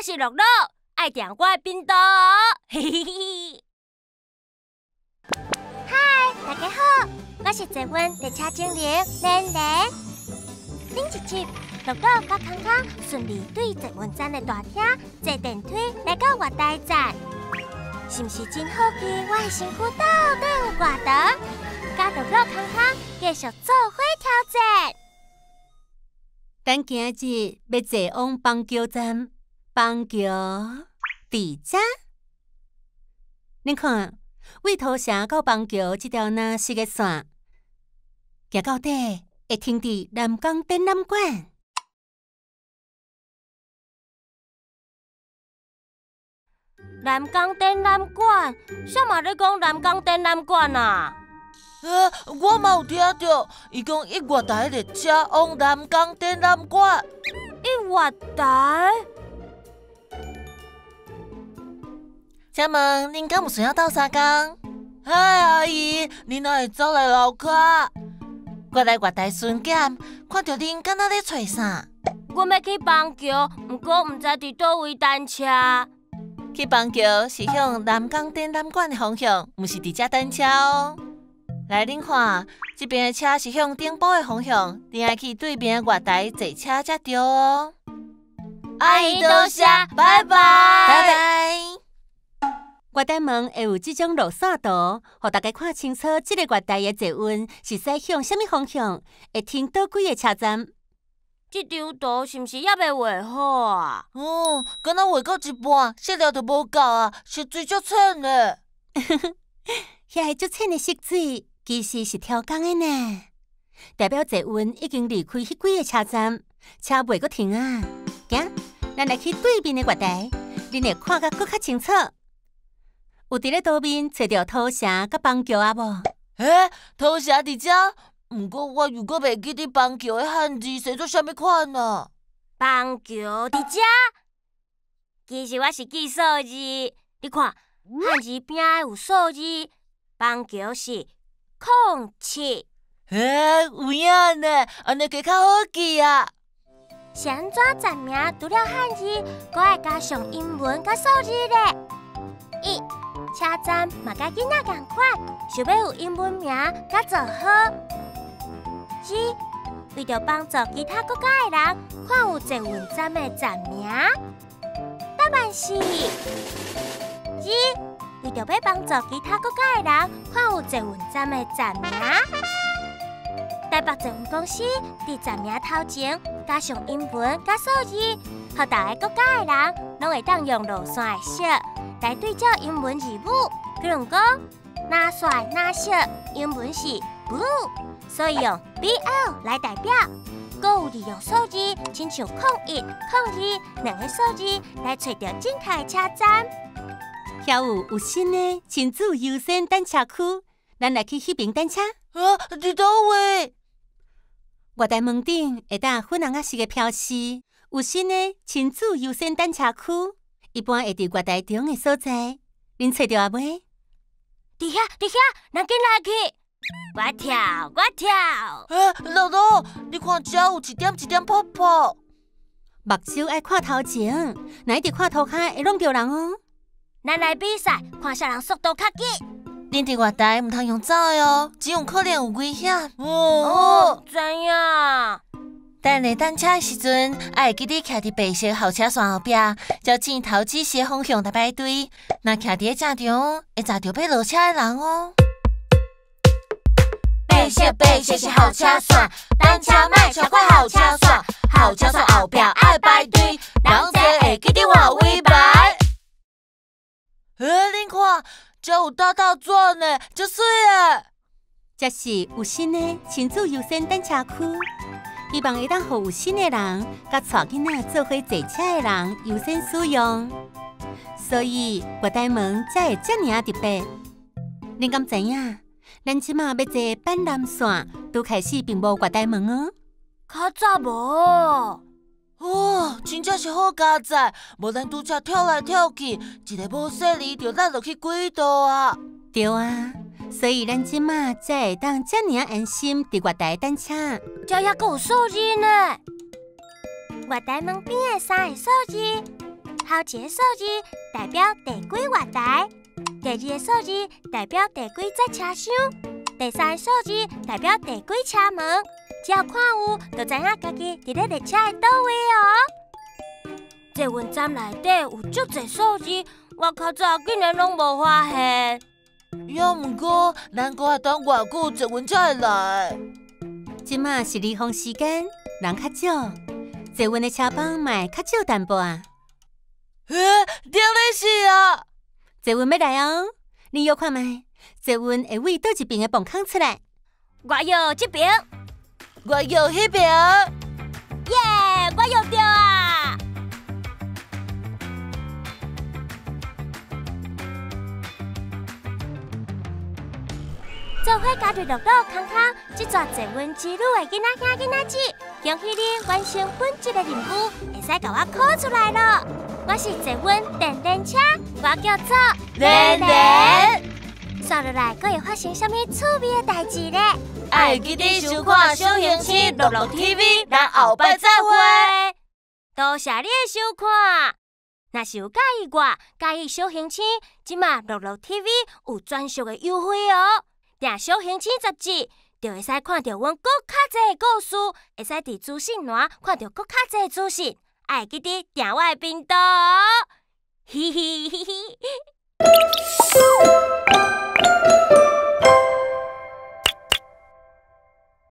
我是乐乐，爱订我的频道哦，嘿嘿嘿。嗨，大家好，我是坐阮列车精灵莲莲。顶一集，乐乐甲康康顺利对坐运站的大厅坐电梯来到月台站，是毋是真好奇我的身躯到底有偌长？甲乐乐康康继续做伙挑战。咱今日要坐往邦桥站，邦桥伫遮。恁看，为土城到邦桥这条若是个线，行到底会停伫南港展览馆。南港展览馆，啥嘛咧讲南港展览馆啊？我嘛有听到，伊讲一月台列车往南港展览馆。一月台？请问恁敢有需要斗相共？嗨，阿姨，恁哪会走来楼骹？我来月台巡检，看到恁敢若咧找啥？我要去邦桥，毋过毋知伫倒位等车。去邦桥是向南港展览馆的方向，毋是伫遮等车哦。来，恁看，这边的车是向顶埔的方向，恁爱去对面的月台坐车才对哦。阿姨多谢，拜拜。拜拜。月台门会有这种路线图，互大家看清楚这个月台的坐运是驶向什么方向，会停倒几个车站。这张图是毋是还袂画好啊？敢若画到一半，色料就无够啊，色水足浅的。遐个足浅的色水，其实是挑工的呢，代表坐运已经离开迄几个车站，车袂阁停啊。行，咱来去对面的月台，恁会看甲搁较清楚。有伫咧倒面找到土城甲邦桥啊无？土城伫遮，毋过我又阁袂记得邦桥的汉字写做啥物款啊？邦桥伫遮？其实我是记数字，你看汉字边仔有数字，邦桥是07。有影呢，安尼加较好记啊。是安怎站名除了汉字，阁爱加上英文甲数字咧？1. 车站嘛甲囡仔同款，想要有英文名甲座号。2. 为着帮助其他国家的人看有坐运站的站名。答案是2. 为着要帮助其他国家的人看有坐运站的站名。台北坐运公司伫站名头前加上英文甲数字，互大个国家的人拢会当用路线的色来对照英文字母。比如讲，哪帅哪色，英文是 blue， 所以用 BL 来代表。阁有利用数字，亲像01、02两个数字来找到正确的车站。遐有新的亲子优先等车区，咱来去迄边等车。伫倒位？月台门顶会当粉红色的标示，有新的亲子优先等车区，一般会伫月台中的所在。恁找到啊未？伫遐，咱紧来去！我跳！乐乐，你看遮有一点一点泡泡。目睭爱看头前，若一直看涂骹会弄着人哦。咱来比赛，看啥人速度较紧。恁伫月台毋通用走的哦，只有可能有危险。知影。等下等车的时阵，爱会记得徛伫白色后车线后壁，照镜头指示的方向来排队。若徛伫正中，会砸着要落车的人哦。白色是后车线，等车莫超过后车线，后车线后壁爱排队，人侪会记得换位排。恁看，遮有大转呢，足水的。这是有新的亲子优先等车区。希望会当互有新的人甲带囡仔做伙坐车的人优先使用，所以月台门才会遮尔特别。恁敢知影？咱即马要坐板南线，拄开始并无月台门哦。较早无。真正是好佳哉，无咱拄则跳来跳去，一个无细力就落去轨道啊！对啊。所以咱即马才会当遮尔安心伫月台等车。这还阁有数字呢！月台门边的3个数字：头一个数字代表第几月台，第二个数字代表第几节车厢，第三个数字代表第几车门。只要看有，就知影家己伫咧列车的倒位哦。坐运站内底有足侪数字，我较早竟然拢无发现。要毋过，咱阁要等偌久坐运才会来。即马是离峰时间，人较少，坐运的车帮嘛会较少淡薄啊。顶咧是啊！坐运要来哦，你摇看觅，坐运会为倒一边的磅空出来。我摇这边，我摇迄边。耶！我摇到啊！做伙加入乐乐康康这座坐运之旅的囡仔兄囡仔姊，恭喜你完成本集的任务，会使甲我考出来了。我是坐运电电车，我叫做连连。接落来，佫会发生什么趣味的代志呢？爱记得收看小型星乐乐 TV， 咱后摆再会。多谢你的收看。若是有介意我、介意小型星，即马乐乐 TV 有专属的优惠哦。订小型星杂志，就会使看到阮搁较侪的故事，会使伫资讯栏看到搁较侪的资讯。爱记得订我的频道哦。嘿嘿嘿嘿。